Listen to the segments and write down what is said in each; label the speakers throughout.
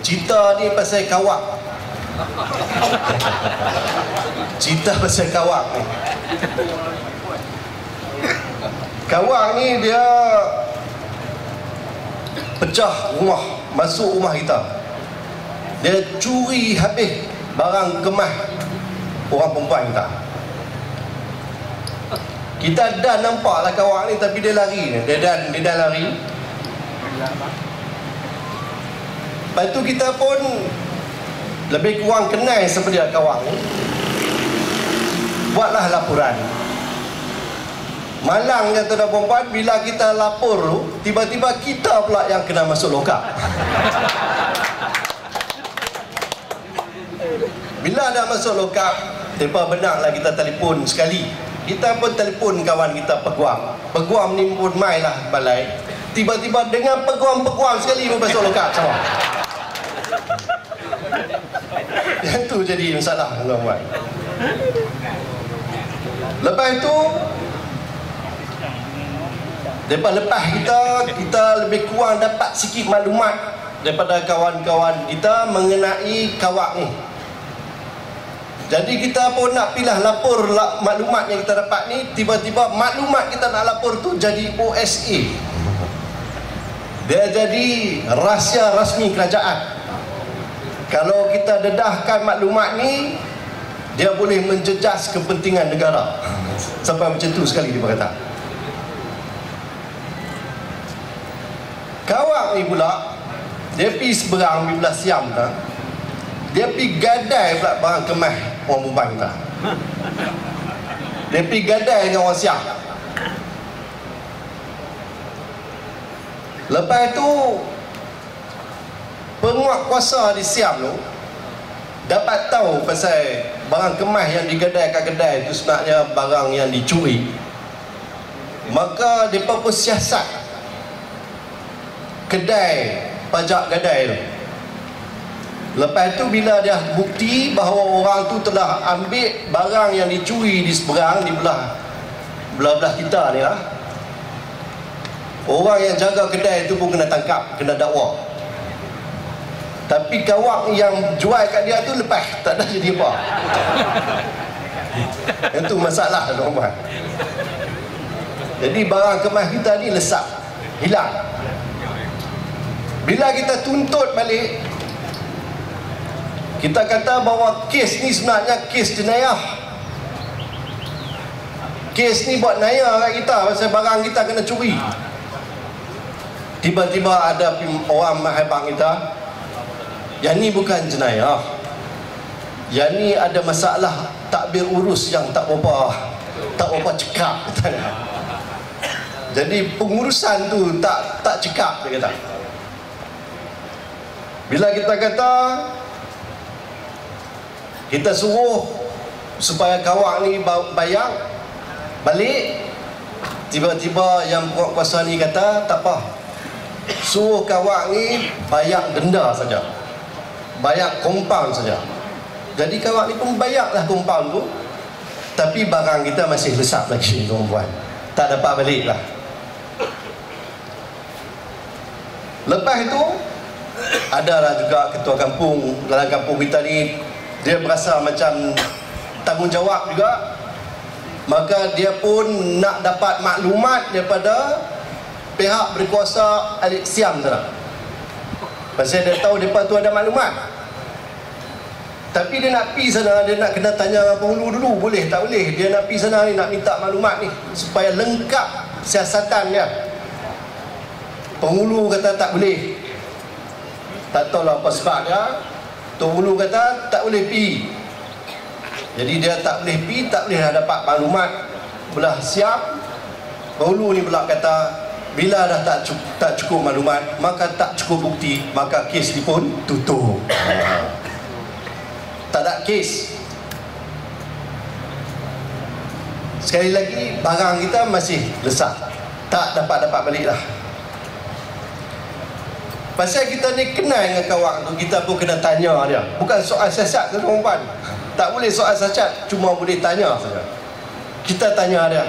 Speaker 1: Cerita ni pasal kawak. Cerita pasal kawak ni. Kawak ni dia pecah rumah, masuk rumah kita. Dia curi habis barang kemas orang perempuan kita. Kita dah nampaklah kawak ni, tapi dia lari. Dia dah lari. Lepas tu kita pun lebih kurang kenal seperti kawak ni. Buatlah laporan. Malangnya tuan-tuan perempuan, bila kita lapor tu, tiba-tiba kita pula yang kena masuk lokap. Bila dah masuk lokap, mereka benarlah kita telefon sekali. Kita pun telefon kawan kita peguam. Peguam ni pun mai lah balai. Tiba-tiba dengan peguam-peguam sekali pun masuk lokap sama. Yang tu jadi masalah tuan-tuan. Lepas tu, lepas kita lebih kurang dapat sikit maklumat daripada kawan-kawan kita mengenai kawak ni. Jadi kita pun nak pilah lapor maklumat yang kita dapat ni. Tiba-tiba maklumat kita nak lapor tu jadi OSA. Dia jadi rahsia rasmi kerajaan. Kalau kita dedahkan maklumat ni, dia boleh menjejas kepentingan negara. Sampai macam tu sekali dia berkata. Kawak ni pula, dia pergi seberang 15 siam tak? Dia pergi gadai pula barang kemas orang perempuan kita. Dia pergi gadai dengan orang Siam. Lepas tu, penguat kuasa di Siam tu dapat tahu pasal barang kemas yang digadai kat kedai tu sebenarnya barang yang dicuri. Maka mereka pun siasat kedai pajak gadai tu. Lepas tu bila dia bukti bahawa orang tu telah ambil barang yang dicuri di seberang, di belah kita ni lah, orang yang jaga kedai tu pun kena tangkap, kena dakwa. Tapi kawak yang jual kat dia tu lepas, tak ada jadi apa. Yang tu masalah tuan-tuan. Jadi barang kemas kita ni lesap, hilang. Bila kita tuntut balik, kita kata bahawa kes ni sebenarnya kes jenayah. Kes ni buat naya kat kita pasal barang kita kena curi. Tiba-tiba ada orang mahkamah kita, yang ni bukan jenayah, yang ni ada masalah takbir urus yang tak berapa cekap. Jadi pengurusan tu tak cekap, dia kata. Bila kita kata kita suruh supaya kawak ni bayar balik, tiba-tiba yang penguat kuasa ni kata tak apa, suruh kawak ni bayar denda saja, bayar kompaun saja. Jadi kawak ni pun bayarlah kompaun tu, tapi barang kita masih lesap lagi tuan-tuan, tak dapat balik lah. Lepas itu adalah juga ketua kampung dalam kampung kita ni, dia berasa macam tanggungjawab juga. Maka dia pun nak dapat maklumat daripada pihak berkuasa Alik Siam tu lah. Pasal dia tahu mereka tu ada maklumat. Tapi dia nak pergi sana, dia nak kena tanya penghulu dulu, boleh tak boleh. Dia nak pergi sana ni, nak minta maklumat ni supaya lengkap siasatan dia. Penghulu kata tak boleh. Tak tahulah apa sebab dia. Penghulu kata tak boleh pergi. Jadi dia tak boleh pergi, tak boleh dapat maklumat belah Siam. Penghulu ni pula kata bila dah tak cukup maklumat, maka tak cukup bukti, maka kes ni pun tutup. Tak ada kes. Sekali lagi, barang kita masih lesap, tak dapat balik lah. Pasal kita ni kenal dengan kawak tu, kita pun kena tanya dia. Bukan soal siasat tu tuan-tuan. Tak boleh soal siasat, cuma boleh tanya saja. Kita tanya dia.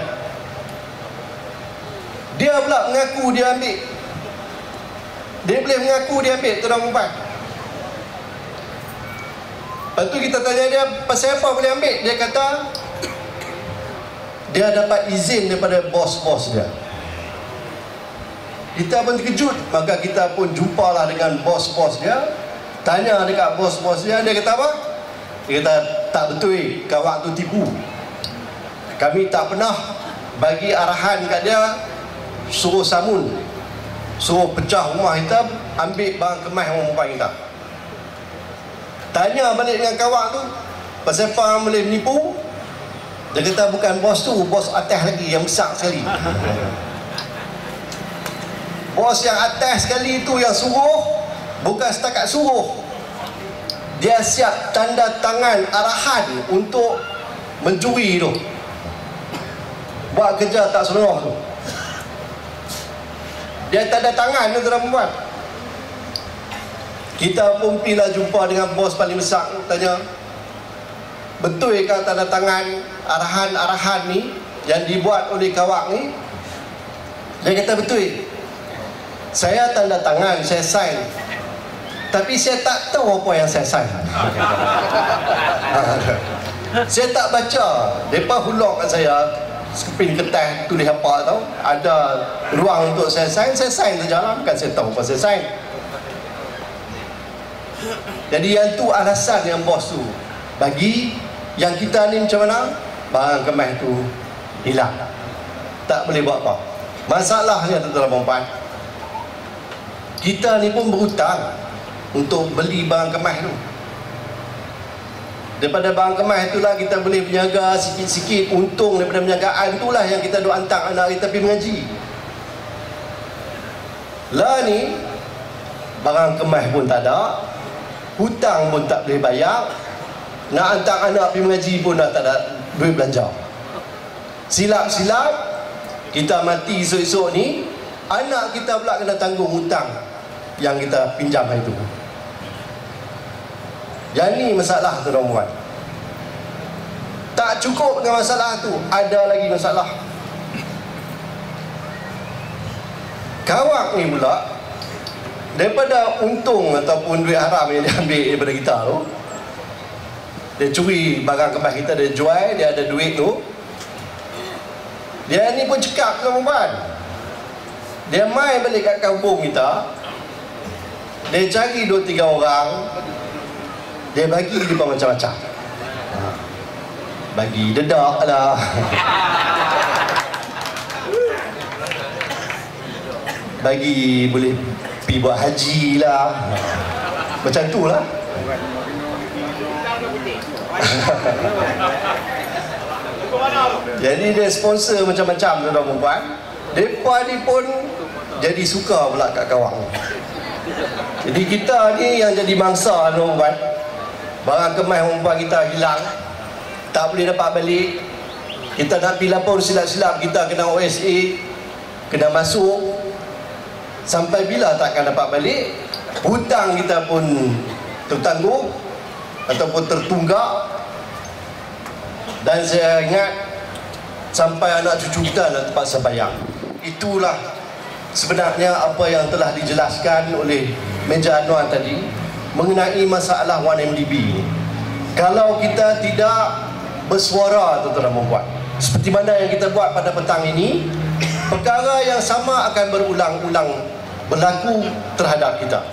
Speaker 1: Dia pula mengaku dia ambil. Dia boleh mengaku dia ambil tuan-tuan. Lepas tu kita tanya dia, pasal apa boleh ambil? Dia kata dia dapat izin daripada bos-bos dia. Kita pun terkejut, maka kita pun jumpalah dengan bos-bos dia. Tanya dekat bos-bos dia, dia kata apa? Dia kata, tak betul, kawak tu tipu. Kami tak pernah bagi arahan kat dia suruh samun, suruh pecah rumah kita, ambil barang kemas orang perempuan kita. Tanya balik dengan kawak tu, pasal apa boleh menipu? Dia kata bukan bos tu, bos atas lagi yang besar sekali. Bos yang atas sekali tu yang suruh, bukan setakat suruh, dia siap tanda tangan arahan untuk mencuri tu, buat kerja tak senonoh tu. Dia tanda tangan tu, tuan perempuan. Kita pun pergilah jumpa dengan bos paling besar tu, tanya, betul ke tanda tangan arahan-arahan ni yang dibuat oleh kawak ni? Dia kata betul. Saya tanda tangan, saya sign, tapi saya tak tahu apa yang saya sign. Saya tak baca. Mereka hulak kat saya sekeping kertas, tulis apa tau, ada ruang untuk saya sign saja lah. Bukan saya tahu apa saya sign. Jadi yang tu alasan yang bos tu bagi. Yang kita ni macam mana? Barang kemas tu hilang, tak boleh buat apa. Masalahnya tuan-tuan dan puan, kita ni pun berhutang untuk beli barang kemas tu. Daripada barang kemas itulah kita boleh berniaga sikit-sikit. Untung daripada perniagaan itulah yang kita duk hantar anak kita pergi mengaji. Lah ni barang kemas pun tak ada, hutang pun tak boleh bayar, nak hantar anak pergi mengaji pun dah tak ada duit belanja. Silap-silap kita mati esok-esok ni, anak kita pula kena tanggung hutang yang kita pinjam hari tu. Yang ni masalah tu, tuan-tuan. Tak cukup dengan masalah tu, ada lagi masalah. Kawak ni pula, daripada untung ataupun duit haram yang dia ambil daripada kita tu, dia curi barang kemas kita, dia jual, dia ada duit tu. Dia ni pun cekap, tuan-tuan. Dia mai balik kat kampung kita, dia cari 2-3 orang, dia bagi dia macam-macam. Bagi dedak lah, bagi boleh pergi buat haji lah, macam tu lah. Jadi dia sponsor macam-macam, tuan-tuan dan puan. Mereka ni pun jadi suka pula kat kawan. Jadi kita ni yang jadi mangsa, tuan-tuan dan puan. Barang kemas perempuan kita hilang, tak boleh dapat balik. Kita nak pergi lapor silap-silap, kita kena OSA, kena masuk. Sampai bila takkan dapat balik? Hutang kita pun tertangguh ataupun tertunggak. Dan saya ingat sampai anak cucu kita nak terpaksa bayar. Itulah sebenarnya apa yang telah dijelaskan oleh Meja Anwar tadi mengenai masalah 1MDB. Kalau kita tidak bersuara, tuan-tuan dan puan, seperti mana yang kita buat pada petang ini, perkara yang sama akan berulang-ulang berlaku terhadap kita.